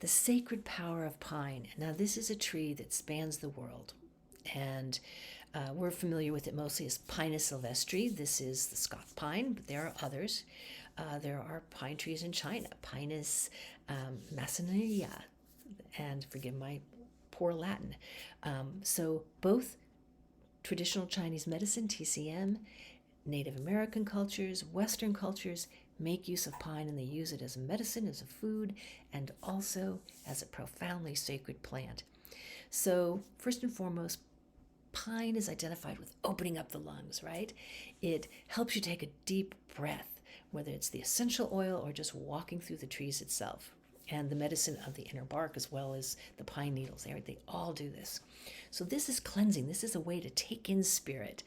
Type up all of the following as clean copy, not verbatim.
The sacred power of pine. Now, this is a tree that spans the world, and we're familiar with it mostly as Pinus sylvestre. This is the Scotch pine, but there are others. There are pine trees in China, Pinus massonia, and forgive my poor Latin. So both traditional Chinese medicine, TCM, Native American cultures, Western cultures make use of pine, and they use it as a medicine, as a food, and also as a profoundly sacred plant. So, first and foremost, pine is identified with opening up the lungs, right? It helps you take a deep breath, whether it's the essential oil or just walking through the trees itself. And the medicine of the inner bark, as well as the pine needles, they all do this. So this is cleansing. This is a way to take in spirit.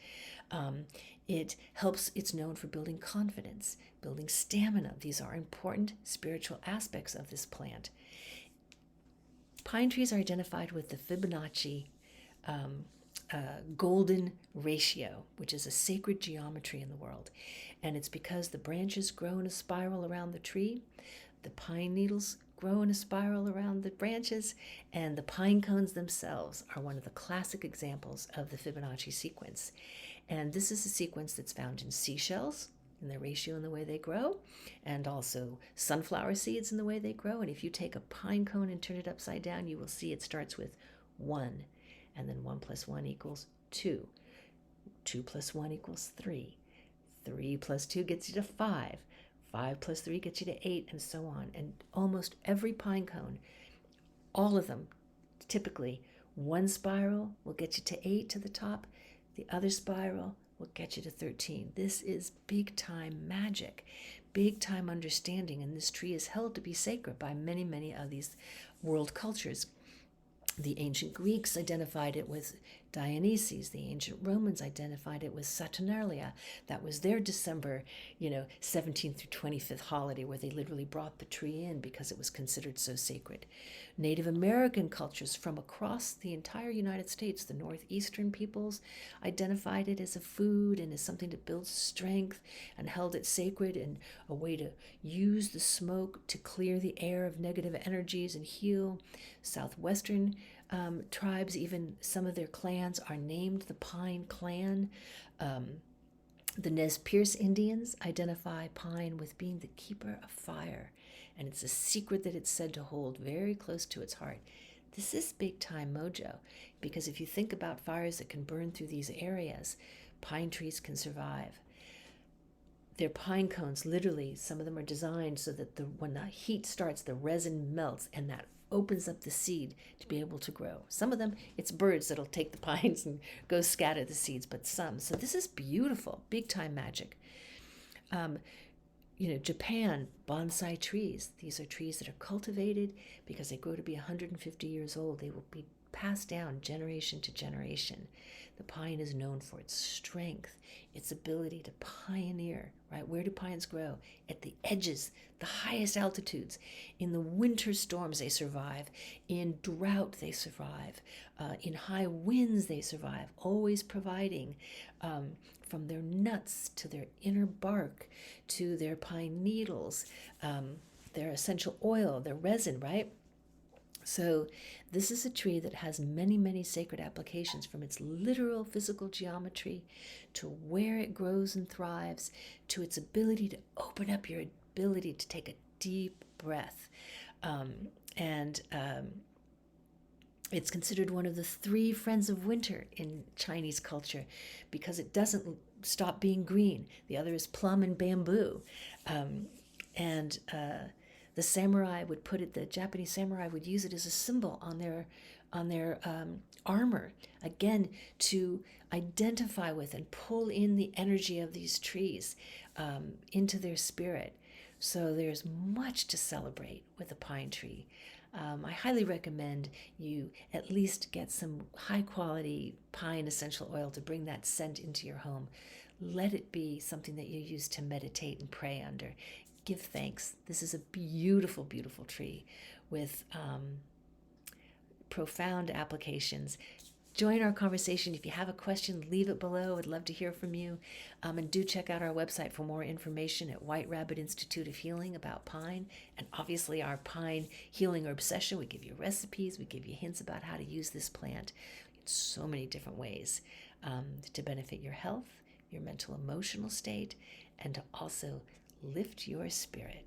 It helps, it's known for building confidence, building stamina. These are important spiritual aspects of this plant. Pine trees are identified with the Fibonacci golden ratio, which is a sacred geometry in the world. And it's because the branches grow in a spiral around the tree, the pine needles grow in a spiral around the branches, and the pine cones themselves are one of the classic examples of the Fibonacci sequence. And this is a sequence that's found in seashells, in their ratio in the way they grow, and also sunflower seeds in the way they grow. And if you take a pine cone and turn it upside down, you will see it starts with 1, and then 1 plus 1 equals 2. 2 plus 1 equals 3. 3 plus 2 gets you to 5. 5 plus 3 gets you to 8, and so on. And almost every pine cone, all of them, typically, one spiral will get you to 8 to the top. The other spiral will get you to 13. This is big time magic, big time understanding, and this tree is held to be sacred by many, many of these world cultures. The ancient Greeks identified it with Dionysus. The ancient Romans identified it with Saturnalia. That was their December, 17th through 25th holiday, where they literally brought the tree in because it was considered so sacred. Native American cultures from across the entire United States, the northeastern peoples, identified it as a food and as something to build strength, and held it sacred and a way to use the smoke to clear the air of negative energies and heal. Southwestern tribes, even some of their clans are named the Pine Clan. The Nez Perce Indians identify pine with being the keeper of fire, and it's a secret that it's said to hold very close to its heart. This is big time mojo, because if you think about fires that can burn through these areas, pine trees can survive. Their pine cones, literally, some of them are designed so that when the heat starts, the resin melts, and that opens up the seed to be able to grow. Some of them, it's birds that'll take the pines and go scatter the seeds, but some. So this is beautiful, big time magic. Japan, bonsai trees. These are trees that are cultivated because they grow to be 150 years old. They will be passed down generation to generation. The pine is known for its strength, its ability to pioneer, right? Where do pines grow? At the edges, the highest altitudes. In the winter storms, they survive. In drought, they survive. In high winds, they survive, always providing from their nuts to their inner bark to their pine needles, their essential oil, their resin, right? So this is a tree that has many, many sacred applications, from its literal physical geometry to where it grows and thrives, to its ability to open up your ability to take a deep breath. It's considered one of the 3 friends of winter in Chinese culture because it doesn't stop being green. The other is plum and bamboo. The samurai would put it, the Japanese samurai would use it as a symbol on their armor, again, to identify with and pull in the energy of these trees into their spirit. So there's much to celebrate with a pine tree. I highly recommend you at least get some high quality pine essential oil to bring that scent into your home. Let it be something that you use to meditate and pray under. Give thanks. This is a beautiful, beautiful tree with profound applications. join our conversation. If you have a question, leave it below. I'd love to hear from you. And do check out our website for more information at White Rabbit Institute of Healing about pine, and obviously our pine healing herb session. We give you recipes, we give you hints about how to use this plant in so many different ways to benefit your health, your mental emotional state, and to also lift your spirit.